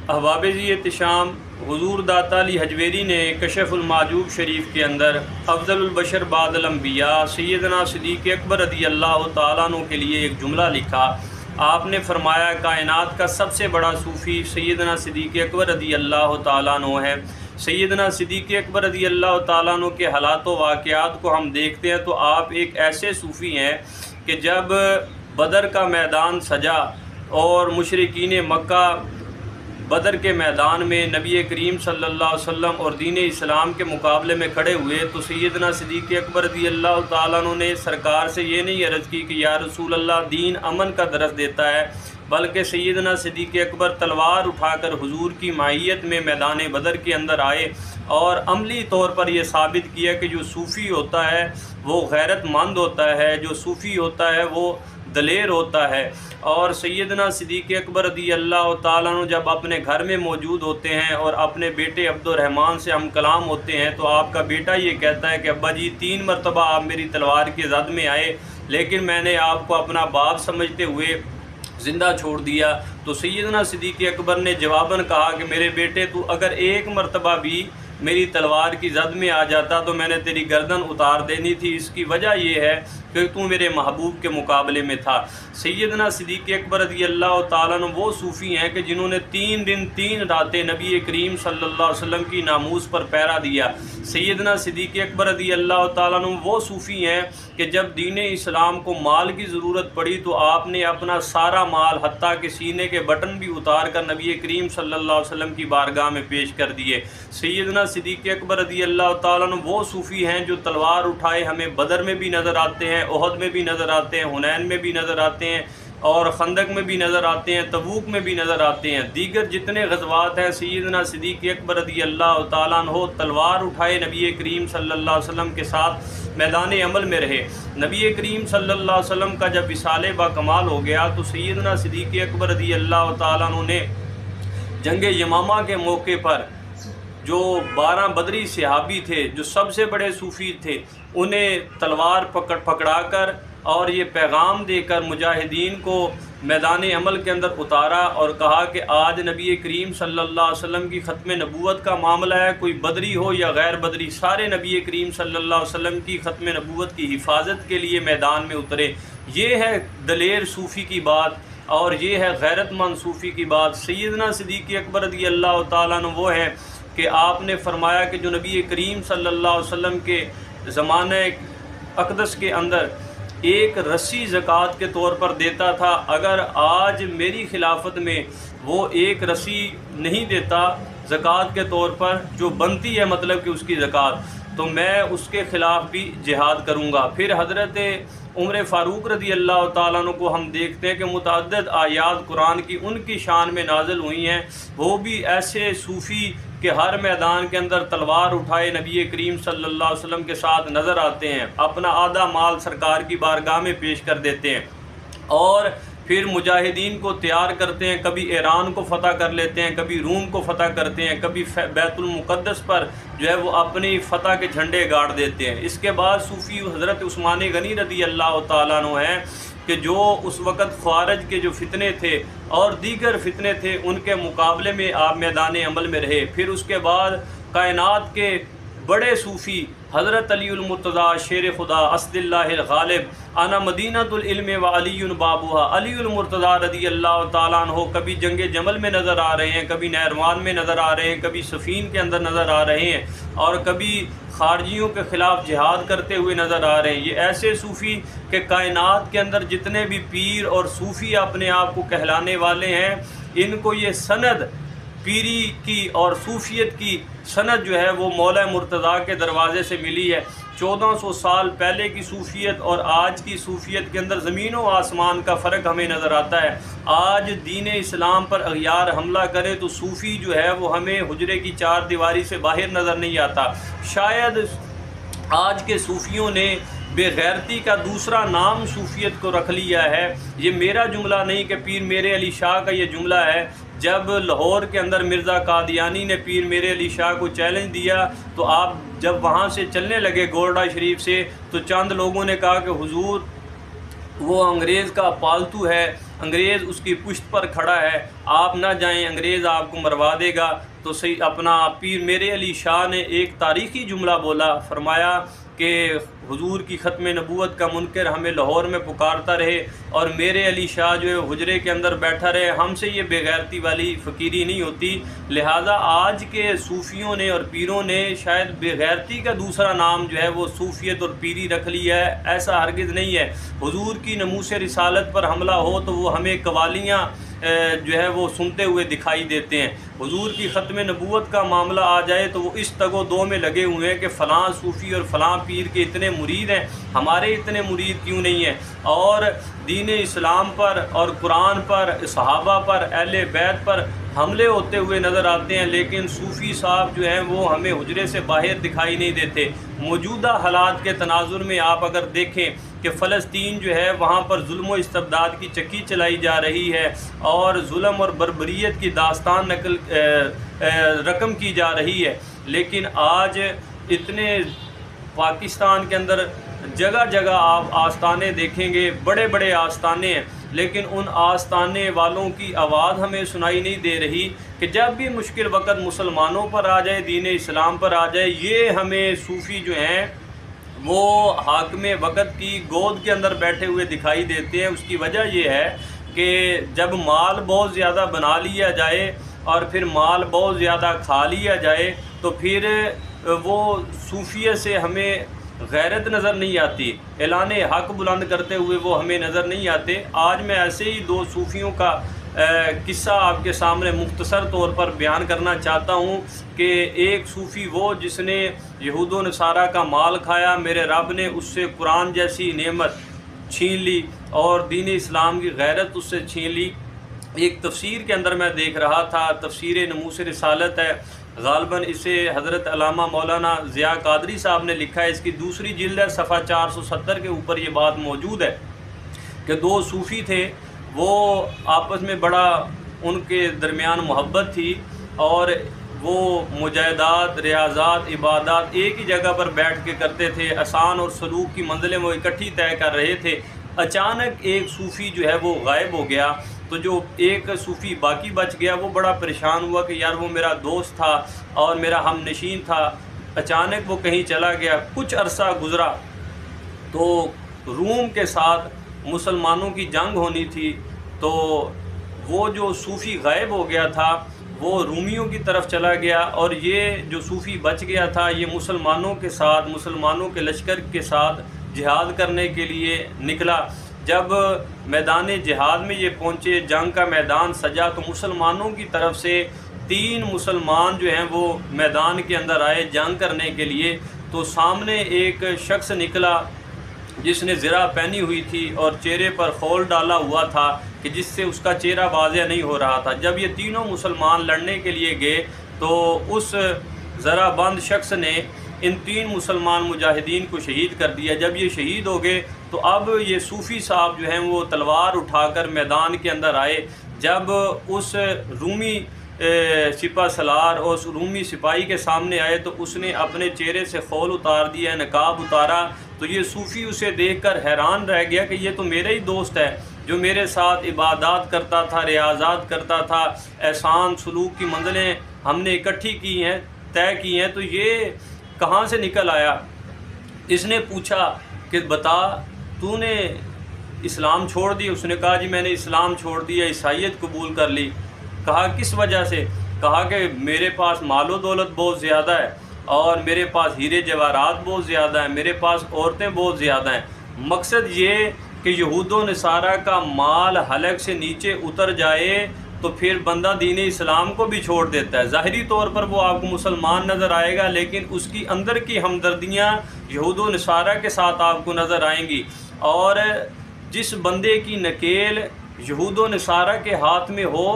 احباب جی احتشام، حضور داتا علی حجویری نے کشف المعجوب شریف کے اندر افضل البشر بعد الانبیاء سیدنا صدیق اکبر رضی اللہ تعالیٰ عنہ کے لیے ایک جملہ لکھا۔ آپ نے فرمایا کائنات کا سب سے بڑا صوفی سیدنا صدیق اکبر رضی اللہ تعالیٰ عنہ ہے۔ سیدنا صدیق اکبر رضی اللہ تعالیٰ عنہ کے حالات و واقعات کو ہم دیکھتے ہیں تو آپ ایک ایسے صوفی ہیں کہ جب بدر کا میدان سجا اور مشرکین مکہ بدر کے میدان میں نبی کریم صلی اللہ علیہ وسلم اور دین اسلام کے مقابلے میں کھڑے ہوئے تو سیدنا صدیق اکبر رضی اللہ تعالیٰ عنہ نے سرکار سے یہ نہیں عرض کی کہ یا رسول اللہ دین امن کا درس دیتا ہے، بلکہ سیدنا صدیق اکبر تلوار اٹھا کر حضور کی معیت میں میدان بدر کے اندر آئے اور عملی طور پر یہ ثابت کیا کہ جو صوفی ہوتا ہے وہ غیرت مند ہوتا ہے، جو صوفی ہوتا ہے وہ دلیر ہوتا ہے۔ اور سیدنا صدیق اکبر رضی اللہ تعالیٰ عنہ جب اپنے گھر میں موجود ہوتے ہیں اور اپنے بیٹے عبد الرحمن سے ہم کلام ہوتے ہیں تو آپ کا بیٹا یہ کہتا ہے کہ ابا جی 3 مرتبہ آپ میری تلوار کی زد میں آئے لیکن میں نے آپ کو اپنا باپ سمجھتے ہوئے زندہ چھوڑ دیا۔ تو سیدنا صدیق اکبر نے جواباً کہا کہ میرے بیٹے تو اگر 1 مرتبہ بھی میری تلوار کی زد میں آ جاتا تو میں نے تیری گردن اتار دینی تھی، اس کی وجہ یہ ہے کہ تو میرے محبوب کے مقابلے میں تھا۔ سیدنا صدیق اکبر رضی اللہ تعالیٰ عنہ وہ صوفی ہیں کہ جنہوں نے 3 دن 3 راتیں نبی کریم صلی اللہ علیہ وسلم کی ناموس پر پہرا دیا۔ سیدنا صدیق اکبر رضی اللہ تعالیٰ عنہ وہ صوفی ہیں کہ جب دین اسلام کو مال کی ضرورت پڑی تو آپ نے اپنا سارا مال حتیٰ کہ سینے کے بٹن بھی اتار کر نبی کریم صلی اللہ علیہ وسلم کی بارگاہ میں پیش کر دیے۔ سیدنا صدیق اکبر رضی اللہ تعالیٰ عنہ وہ صوفی ہیں جو تلوار اٹھائے ہمیں بدر میں بھی نظر آتے ہیں، احد میں بھی نظر آتے ہیں، حنین میں بھی نظر آتے ہیں اور خندق میں بھی نظر آتے ہیں، تبوک میں بھی نظر آتے ہیں۔ دیگر جتنے غزوات ہیں سیدنا صدیق اکبر رضی اللہ تعالیٰ عنہ تلوار اٹھائے نبی کریم صلی اللہ علیہ وسلم کے ساتھ میدان عمل میں رہے۔ نبی کریم صلی اللہ علیہ وسلم کا جب وصال با کمال ہو گیا تو سیدنا صدیق اکبر رضی اللہ تعالیٰ عنہ نے جنگ یمامہ کے موقع پر جو 12 بدری صحابی تھے جو سب سے بڑے صوفی تھے انہیں تلوار پکڑا کر اور یہ پیغام دے کر مجاہدین کو میدان عمل کے اندر اتارا اور کہا کہ آج نبی کریم صلی اللہ علیہ وسلم کی ختم نبوت کا معاملہ ہے، کوئی بدری ہو یا غیر بدری سارے نبی کریم صلی اللہ علیہ وسلم کی ختم نبوت کی حفاظت کے لیے میدان میں اترے۔ یہ ہے دلیر صوفی کی بات اور یہ ہے غیرت مند صوفی کی بات۔ سیدنا صدیق اکبر رضی اللہ تعالیٰ عنہ وہ ہیں کہ آپ نے فرمایا کہ جو نبی کریم صلی اللہ علیہ وسلم کے زمانہ اقدس کے اندر ایک رسی زکوٰۃ کے طور پر دیتا تھا، اگر آج میری خلافت میں وہ ایک رسی نہیں دیتا زکوٰۃ کے طور پر جو بنتی ہے مطلب کہ اس کی زکوٰۃ، تو میں اس کے خلاف بھی جہاد کروں گا۔ پھر حضرت عمر فاروق رضی اللہ تعالیٰ عنہ کو ہم دیکھتے ہیں کہ متعدد آیات قرآن کی ان کی شان میں نازل ہوئی ہیں، وہ بھی ایسے صوفی کہ ہر میدان کے اندر تلوار اٹھائے نبی کریم صلی اللہ علیہ وسلم کے ساتھ نظر آتے ہیں، اپنا آدھا مال سرکار کی بارگاہ میں پیش کر دیتے ہیں اور پھر مجاہدین کو تیار کرتے ہیں، کبھی ایران کو فتح کر لیتے ہیں، کبھی روم کو فتح کرتے ہیں، کبھی بیت المقدس پر جو ہے وہ اپنی فتح کے جھنڈے گاڑ دیتے ہیں۔ اس کے بعد صوفی حضرت عثمان غنی رضی اللہ تعالیٰ عنہ ہیں کہ جو اس وقت خوارج کے جو فتنے تھے اور دیگر فتنے تھے ان کے مقابلے میں آپ میدان عمل میں رہے۔ پھر اس کے بعد کائنات کے بڑے صوفی حضرت علی المرتضیٰ شیر خدا اسد اللہ الغالب انا مدینۃ العلم و علی بابوہا، علی المرتضیٰ رضی اللہ تعالیٰ عنہ کبھی جنگ جمل میں نظر آ رہے ہیں، کبھی نہروان میں نظر آ رہے ہیں، کبھی صفین کے اندر نظر آ رہے ہیں اور کبھی خارجیوں کے خلاف جہاد کرتے ہوئے نظر آ رہے ہیں۔ یہ ایسے صوفی کہ کائنات کے اندر جتنے بھی پیر اور صوفی اپنے آپ کو کہلانے والے ہیں ان کو یہ سند پیری کی اور صوفیت کی سند جو ہے وہ مولا مرتضیٰ کے دروازے سے ملی ہے۔ 1400 سال پہلے کی صوفیت اور آج کی صوفیت کے اندر زمین و آسمان کا فرق ہمیں نظر آتا ہے۔ آج دین اسلام پر اغیار حملہ کرے تو صوفی جو ہے وہ ہمیں حجرے کی 4 دیواری سے باہر نظر نہیں آتا۔ شاید آج کے صوفیوں نے بے غیرتی کا دوسرا نام صوفیت کو رکھ لیا ہے۔ یہ میرا جملہ نہیں کہ پیر میرے علی شاہ کا یہ جملہ ہے۔ جب لاہور کے اندر مرزا قادیانی نے پیر میرے علی شاہ کو چیلنج دیا تو آپ جب وہاں سے چلنے لگے گورڈا شریف سے تو چند لوگوں نے کہا کہ حضور وہ انگریز کا پالتو ہے، انگریز اس کی پشت پر کھڑا ہے آپ نہ جائیں، انگریز آپ کو مروا دے گا۔ تو صحیح اپنا پیر میرے علی شاہ نے ایک تاریخی جملہ بولا، فرمایا کہ حضور کی ختم نبوت کا منکر ہمیں لاہور میں پکارتا رہے اور میرے علی شاہ جو ہے حجرے کے اندر بیٹھا رہے، ہم سے یہ بے غیرتی والی فقیری نہیں ہوتی۔ لہٰذا آج کے صوفیوں نے اور پیروں نے شاید بے غیرتی کا دوسرا نام جو ہے وہ صوفیت اور پیری رکھ لیا ہے، ایسا ہرگز نہیں ہے۔ حضور کی ناموس رسالت پر حملہ ہو تو وہ ہمیں قوالیاں جو ہے وہ سنتے ہوئے دکھائی دیتے ہیں۔ حضور کی ختم نبوت کا معاملہ آ جائے تو وہ اس تگ و دو میں لگے ہوئے ہیں کہ فلاں صوفی اور فلاں پیر کے اتنے مرید ہیں، ہمارے اتنے مرید کیوں نہیں ہیں؟ اور دین اسلام پر اور قرآن پر، صحابہ پر، اہل بیت پر حملے ہوتے ہوئے نظر آتے ہیں، لیکن صوفی صاحب جو ہیں وہ ہمیں حجرے سے باہر دکھائی نہیں دیتے۔ موجودہ حالات کے تناظر میں آپ اگر دیکھیں کہ فلسطین جو ہے وہاں پر ظلم و استبداد کی چکی چلائی جا رہی ہے اور ظلم اور بربریت کی داستان رقم کی جا رہی ہے، لیکن آج اتنے پاکستان کے اندر جگہ جگہ آپ آستانے دیکھیں گے، بڑے بڑے آستانے ہیں، لیکن ان آستانے والوں کی آواز ہمیں سنائی نہیں دے رہی کہ جب بھی مشکل وقت مسلمانوں پر آ جائے، دین اسلام پر آ جائے، یہ ہمیں صوفی جو ہیں وہ حاکم وقت کی گود کے اندر بیٹھے ہوئے دکھائی دیتے ہیں۔ اس کی وجہ یہ ہے کہ جب مال بہت زیادہ بنا لیا جائے اور پھر مال بہت زیادہ کھا لیا جائے تو پھر وہ صوفیت سے ہمیں غیرت نظر نہیں آتی، اعلان حق بلند کرتے ہوئے وہ ہمیں نظر نہیں آتے۔ آج میں ایسے ہی دو صوفیوں کا قصہ آپ کے سامنے مختصر طور پر بیان کرنا چاہتا ہوں کہ ایک صوفی وہ جس نے یہود و نصارہ کا مال کھایا، میرے رب نے اس سے قرآن جیسی نعمت چھین لی اور دین اسلام کی غیرت اس سے چھین لی۔ ایک تفسیر کے اندر میں دیکھ رہا تھا، تفسیر ناموس رسالت ہے، غالباً اسے حضرت علامہ مولانا ضیاء قادری صاحب نے لکھا ہے، اس کی دوسری جلد ہے، صفحہ 470 کے اوپر یہ بات موجود ہے کہ دو صوفی تھے، وہ آپس میں بڑا ان کے درمیان محبت تھی اور وہ مجاہدات، ریاضات، عبادات ایک ہی جگہ پر بیٹھ کے کرتے تھے، آسان اور سلوک کی منزلیں وہ اکٹھی طے کر رہے تھے۔ اچانک ایک صوفی جو ہے وہ غائب ہو گیا، تو جو ایک صوفی باقی بچ گیا وہ بڑا پریشان ہوا کہ یار وہ میرا دوست تھا اور میرا ہم نشین تھا، اچانک وہ کہیں چلا گیا۔ کچھ عرصہ گزرا تو روم کے ساتھ مسلمانوں کی جنگ ہونی تھی، تو وہ جو صوفی غائب ہو گیا تھا وہ رومیوں کی طرف چلا گیا اور یہ جو صوفی بچ گیا تھا یہ مسلمانوں کے ساتھ، مسلمانوں کے لشکر کے ساتھ جہاد کرنے کے لیے نکلا۔ جب میدان جہاد میں یہ پہنچے، جنگ کا میدان سجا، تو مسلمانوں کی طرف سے 3 مسلمان جو ہیں وہ میدان کے اندر آئے جنگ کرنے کے لیے۔ تو سامنے ایک شخص نکلا جس نے زرہ پہنی ہوئی تھی اور چہرے پر خول ڈالا ہوا تھا کہ جس سے اس کا چہرہ واضح نہیں ہو رہا تھا۔ جب یہ تینوں مسلمان لڑنے کے لیے گئے تو اس زرہ بند شخص نے ان 3 مسلمان مجاہدین کو شہید کر دیا۔ جب یہ شہید ہو گئے تو اب یہ صوفی صاحب جو ہیں وہ تلوار اٹھا کر میدان کے اندر آئے۔ جب اس رومی سپہ سالار اور اس رومی سپاہی کے سامنے آئے تو اس نے اپنے چہرے سے خول اتار دیا، نقاب اتارا، تو یہ صوفی اسے دیکھ کر حیران رہ گیا کہ یہ تو میرا ہی دوست ہے جو میرے ساتھ عبادات کرتا تھا، ریاضات کرتا تھا، احسان سلوک کی منزلیں ہم نے اکٹھی کی ہیں، طے کی ہیں، تو یہ کہاں سے نکل آیا؟ اس نے پوچھا کہ بتا تو نے اسلام چھوڑ دی؟ اس نے کہا جی میں نے اسلام چھوڑ دیا، عیسائیت قبول کر لی۔ کہا کس وجہ سے؟ کہا کہ میرے پاس مال و دولت بہت زیادہ ہے اور میرے پاس ہیرے جواہرات بہت زیادہ ہیں، میرے پاس عورتیں بہت زیادہ ہیں۔ مقصد یہ کہ یہود و نصارہ کا مال حلق سے نیچے اتر جائے تو پھر بندہ دین اسلام کو بھی چھوڑ دیتا ہے۔ ظاہری طور پر وہ آپ کو مسلمان نظر آئے گا لیکن اس کی اندر کی ہمدردیاں یہود و نصارہ کے ساتھ آپ کو نظر آئیں گی، اور جس بندے کی نکیل یہود و نصارہ کے ہاتھ میں ہو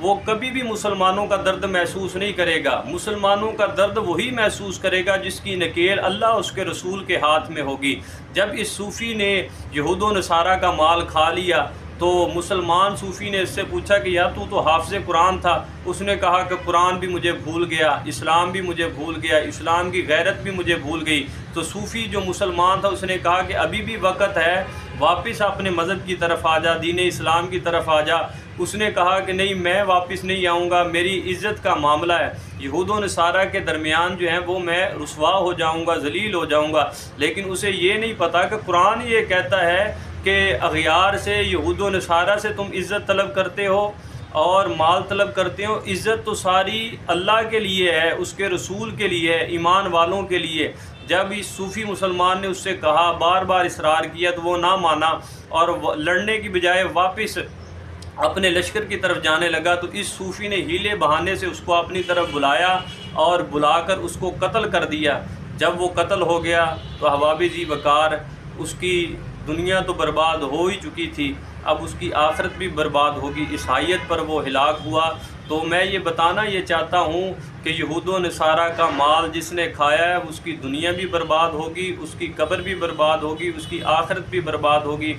وہ کبھی بھی مسلمانوں کا درد محسوس نہیں کرے گا۔ مسلمانوں کا درد وہی محسوس کرے گا جس کی نکیل اللہ اس کے رسول کے ہاتھ میں ہوگی۔ جب اس صوفی نے یہود و نصارہ کا مال کھا لیا تو مسلمان صوفی نے اس سے پوچھا کہ یار تو حافظ قرآن تھا۔ اس نے کہا کہ قرآن بھی مجھے بھول گیا، اسلام بھی مجھے بھول گیا، اسلام کی غیرت بھی مجھے بھول گئی۔ تو صوفی جو مسلمان تھا اس نے کہا کہ ابھی بھی وقت ہے واپس اپنے مذہب کی طرف آ جا، دین اسلام کی طرف آ جا۔ اس نے کہا کہ نہیں، میں واپس نہیں آؤں گا، میری عزت کا معاملہ ہے، یہود و نصارہ کے درمیان جو ہیں وہ میں رسوا ہو جاؤں گا، ذلیل ہو جاؤں گا۔ لیکن اسے یہ نہیں پتہ کہ قرآن یہ کہتا ہے کہ اغیار سے، یہود و نصارہ سے تم عزت طلب کرتے ہو اور مال طلب کرتے ہو۔ عزت تو ساری اللہ کے لیے ہے، اس کے رسول کے لیے ہے، ایمان والوں کے لیے۔ جب اس صوفی مسلمان نے اس سے کہا، بار بار اصرار کیا، تو وہ نہ مانا اور لڑنے کی بجائے واپس اپنے لشکر کی طرف جانے لگا۔ تو اس صوفی نے ہیلے بہانے سے اس کو اپنی طرف بلایا اور بلا کر اس کو قتل کر دیا۔ جب وہ قتل ہو گیا تو حباب ذی وقار، اس کی دنیا تو برباد ہو ہی چکی تھی، اب اس کی آخرت بھی برباد ہوگی، عیسائیت پر وہ ہلاک ہوا۔ تو میں یہ بتانا یہ چاہتا ہوں کہ یہود و نصارہ کا مال جس نے کھایا ہے، اس کی دنیا بھی برباد ہوگی، اس کی قبر بھی برباد ہوگی، اس کی آخرت بھی برباد ہوگی۔